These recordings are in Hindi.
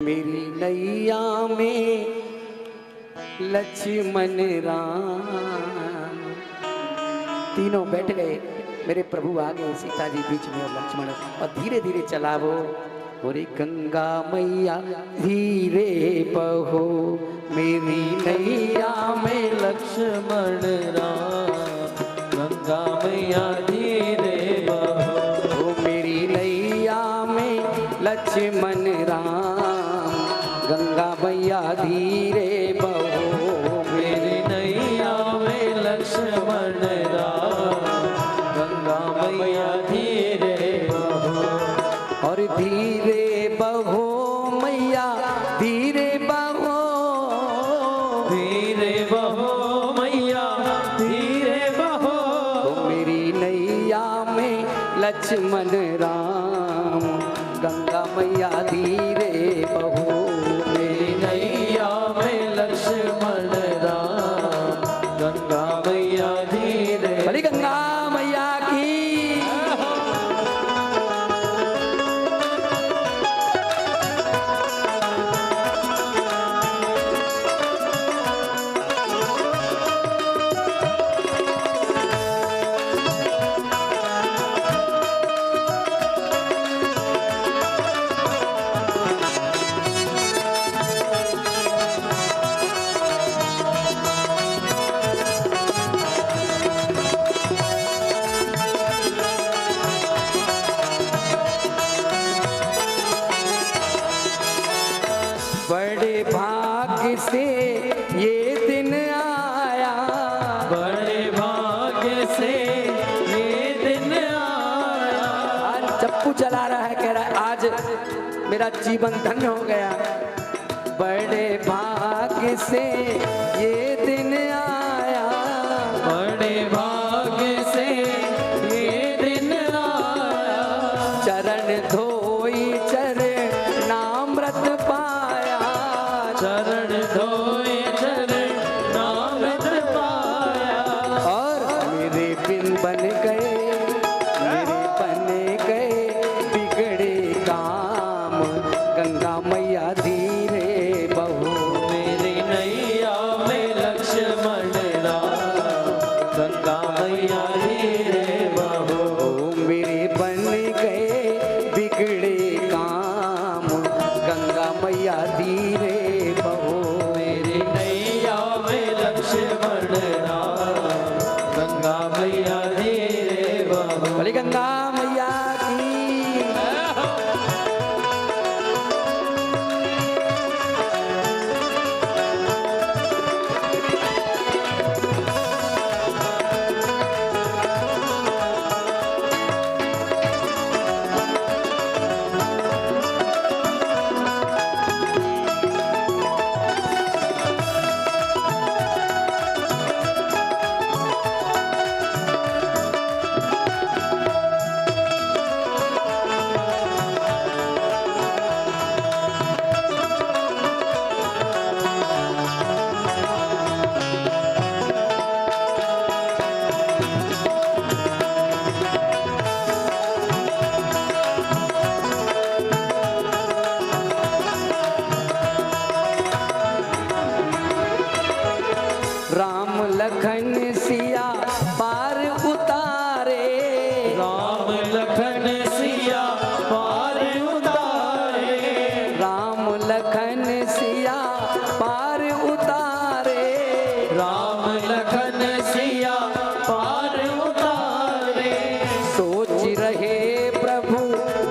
मेरी नैया में लक्ष्मण राम। तीनों बैठ गए, मेरे प्रभु आ गए, सीता जी बीच में और लक्ष्मण, और धीरे धीरे चला वो। बोले गंगा मैया धीरे बहो, मेरी नैया में लक्ष्मण राम। गंगा मैया धीरे बहो, मेरी नैया में लक्ष्मण राम। गंगा मैया धीरे बहो, मेरी नैया में लक्ष्मण राम। गंगा मैया धीरे बहो, और धीरे बहो मैया धीरे बहो, धीरे बहो मैया धीरे बहो। मेरी नैया में लक्ष्मण राम। गंगा मैया धीरे बहो, मेरी नैया में लक्ष्मण राम। गंगा मैया धीरे। बड़ी गंगा मैया की। बड़े भाग्य से ये दिन आया, बड़े भाग्य से ये दिन आया। आज चप्पू चला रहा है, कह रहा है आज मेरा जीवन धन्य हो गया। बड़े भाग्य से ये दिन आया, बड़े भाग्य से ये दिन आया। चरण धोई चरणामृत पाया, चरण धोए चरणामृत पाया। और मेरे बिन बन गए, मेरे बन गए बिगड़े काम। गंगा मैया धीरे बहो, मेरी नैया में लक्ष्मण राम। गंगा मैया धीरे बहो, मेरे बन गए बिगड़े काम। गंगा मैया धीरे बहो, मेरी नैया में लक्ष्मण राम। गंगा मैया धीरे बहो। बोले गंगा मैया की। राम लखन सिया पार उतारे, राम लखन सिया पार उतारे। राम लखन सिया पार उतारे। राम लखन सिया पार उतारे। सोच रहे प्रभु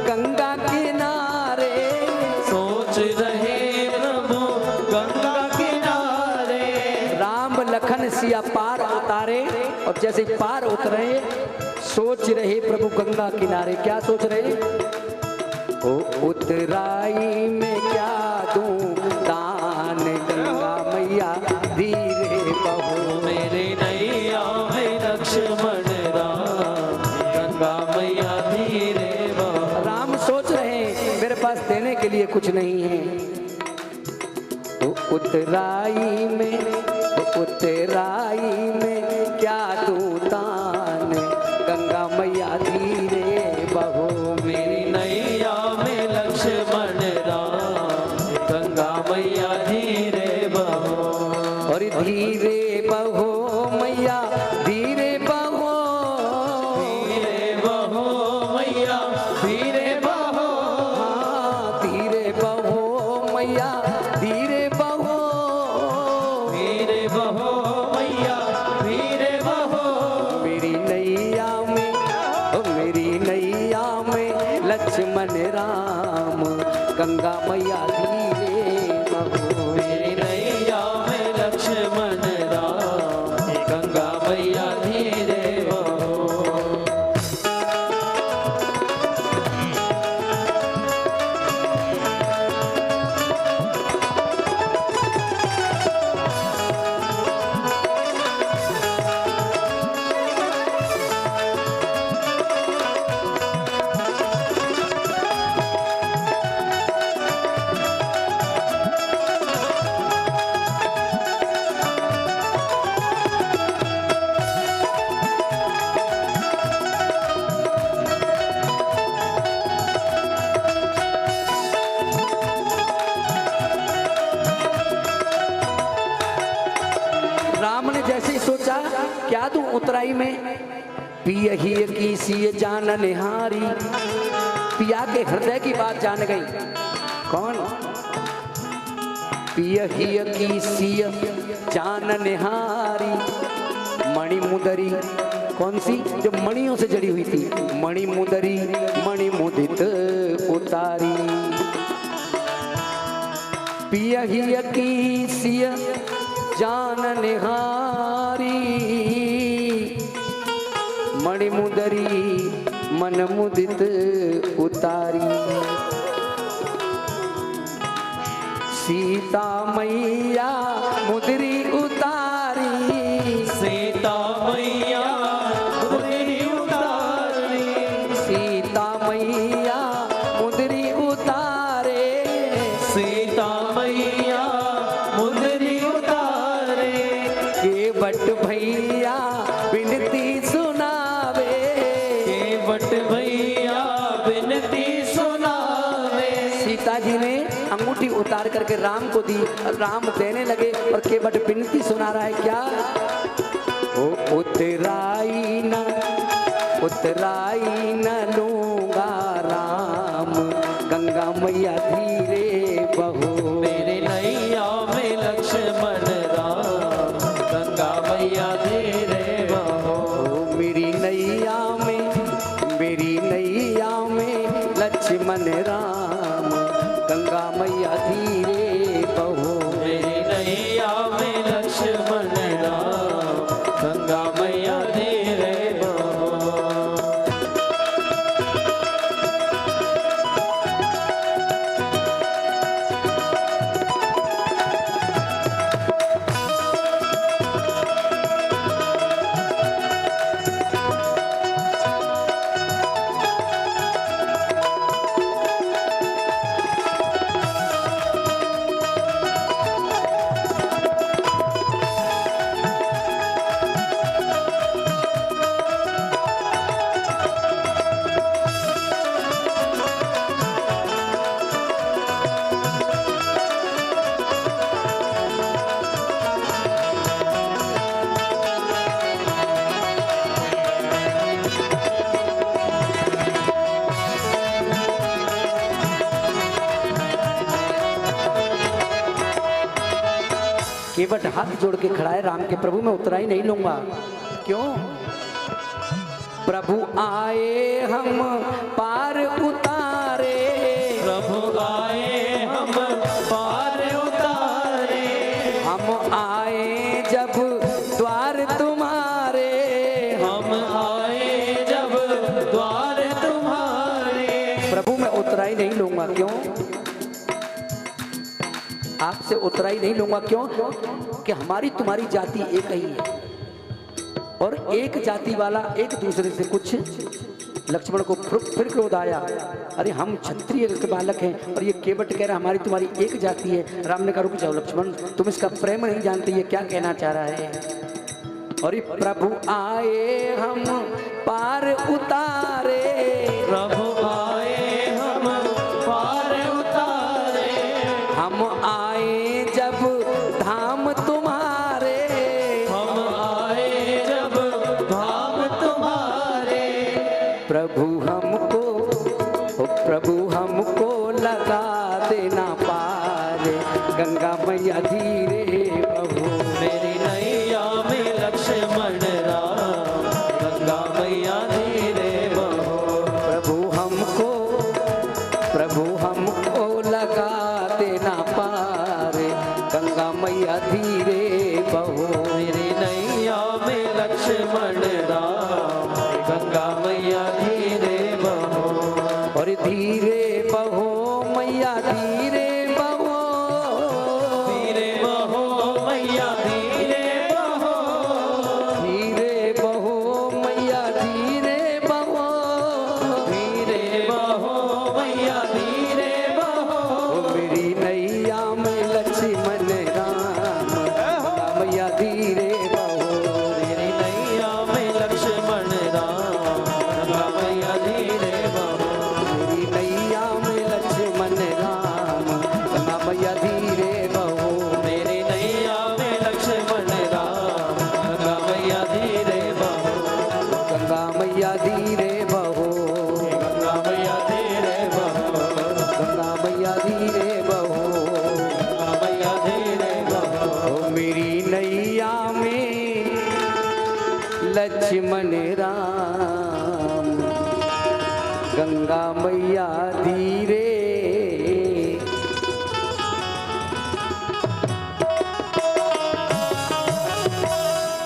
गंगा किनारे, सोच रहे प्रभु गंगा किनारे। राम लखन सिया पार उतारे, और जैसे पार उतरे सोच रहे प्रभु गंगा किनारे। क्या सोच रहे? ओ उतराई में क्या दूं दान। गंगा मैया धीरे बहो, मेरे नैया में लक्ष्मण राम। गंगा मैया धीरे बहो। राम सोच रहे मेरे पास देने के लिए कुछ नहीं है। तो उतराई में क्या दूं दान। गंगा मैया धीरे बहो, मेरी नैया में लक्ष्मण राम। गंगा मैया धीरे बहो। और धीरे बहो मैया धीरे बहो, धीरे बहो मैया धीरे बहो। हाँ धीरे बहो मैया धीरे बहो, धीरे बहो मैया धीरे बहो। मेरी नैया में ओ मेरी नैया में लक्ष्मण राम, गंगा मैया धीरे बहो। मेरी नैया में लक्ष्मण राम, गंगा मैया धीरे बहो। राम ने जैसे ही सोचा क्या तू उतराई में पियही की सी जान निहारी, पिया के हृदय की बात जान गई। कौन? पियही की सी जान निहारी, मणिमुदरी, कौन सी? जो मणियों से जड़ी हुई थी, मणिमुदरी मणिमुदित उतारी। पियही की सी जान निहारी, मणिमुदरी मन मुदित उतारी। सीता मैया मुदरी उतारी, सीता मैया मुदरी उतारी। सीता मैया मुदरी उतारे, सीता मैया मुदरी उतारे। केवट भैया विनती सुनावे, केवट भैया विनती सुनावे। सीता जी ने अंगूठी उतार करके राम को दी, राम देने लगे और केवट विनती सुना रहा है क्या? ओ उतराई न लूंगा राम, गंगा मैया धीरे बहो। मेरे नैया में लक्ष्मण राम, गंगा मैया धीरे बहो। मेरी नैया में लक्ष्मण राम, गंगा मैया धीरे बहो। मेरी नैया में लक्ष्मण राम, गंगा मैया धीरे बहो। केवट हाथ जोड़ के खड़ा है, राम के प्रभु मैं उतराई नहीं लूंगा। क्यों? प्रभु आए हम पार उतारे, प्रभु आए हम पार उतारे। हम आए जब द्वार तुम्हारे, हम आए जब द्वार तुम्हारे। प्रभु मैं उतराई नहीं लूंगा। क्यों? आपसे उतराई नहीं लूंगा। क्यों? कि हमारी तुम्हारी जाति एक ही है और एक जाति वाला एक दूसरे से कुछ। लक्ष्मण को फिर क्रोध आया, अरे हम क्षत्रिय के बालक हैं और ये केवट कह रहा हमारी तुम्हारी एक जाति है। राम ने कहा रुक जाओ लक्ष्मण, तुम इसका प्रेम नहीं जानते ये क्या कहना चाह रहा है। और ये प्रभु आए हम पार उतारे, प्रभु आए हम पार उतारे। हम आए जब धाम तुम्हारे, हम आए जब धाम तुम्हारे, प्रभु हमको, ओ प्रभु हमको लगा देना पार, गंगा मैया धीरे बहो। मेरी नैया में लक्ष्मण राम, गंगा मैया धीरे बहो। प्रभु हमको लगा देना पार, गंगा मैया धीरे बहो। मेरी नैया में लक्ष्मण राम, गंगा मैया धीरे बहो। और धीरे बहो मैया धीरे बहो, धीरे बहो मैया धीरे बहो, धीरे बहो मैया धीरे बहो, धीरे बहो मैया धीरे बहो। ओ मेरी नैया में लक्ष्मण राम, गंगा मैया धीरे बहो। मेरी नैया में लक्ष्मण राम, गंगा मैया धीरे बहो। मेरी नैया में लक्ष्मण राम, गंगा मैया धीरे बहो। मेरी नैया में लक्ष्मण राम, गंगा मैया धीरे बहो। गंगा मैया धीरे बहो, गंगा मैया धीरे बहो, गंगा मैया धीरे बहो। गंगा मैया धीरे बहो। ओ मेरी नैया में लक्ष्मण राम, गंगा मैया धीरे